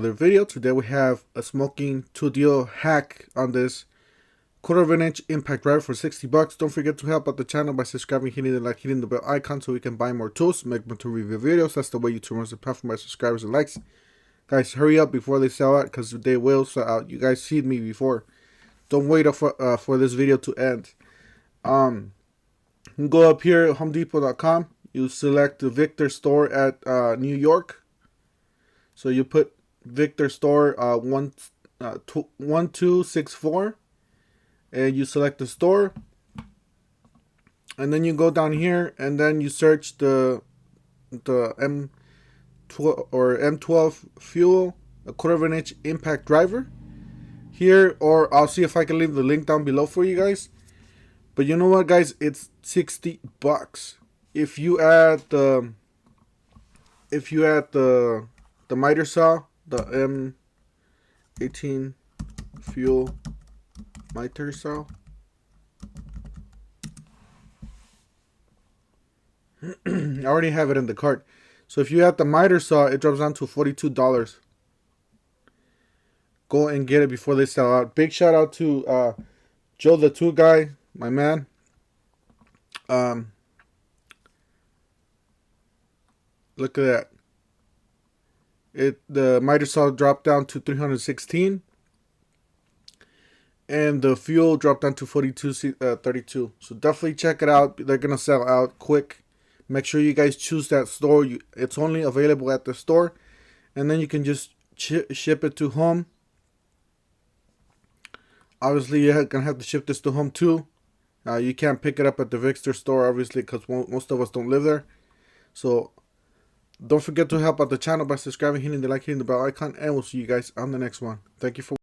another video. Today we have a smoking tool deal hack on this 1/4" impact driver for $60. Don't forget to help out the channel by subscribing, hitting the like, hitting the bell icon so we can buy more tools, make more tool review videos. That's the way YouTube runs the platform by subscribers and likes. Guys, hurry up before they sell out, because they will sell out. You guys seen me before. Don't wait for this video to end. You can go up here at homedepot.com. You select the Victor store at New York. So you put Victor store 1264, and you select the store, and then you go down here and then you search the M12 or M12 fuel, a 1/4" impact driver here, or I'll see if I can leave the link down below for you guys. But you know what, guys, it's $60. If you add the miter saw, the M18 fuel miter saw, I already have it in the cart. So if you add the miter saw, it drops down to $42. Go and get it before they sell out. Big shout out to Joe the tool guy, my man. Look at that. The miter saw dropped down to 316, and the fuel dropped down to 32. So definitely check it out. They're gonna sell out quick. Make sure you guys choose that store. It's only available at the store, and then you can just ship it to home. Obviously, you're gonna have to ship this to home too. You can't pick it up at the Victor store, obviously, because most of us don't live there. So don't forget to help out the channel by subscribing, hitting the like, hitting the bell icon, and we'll see you guys on the next one. Thank you for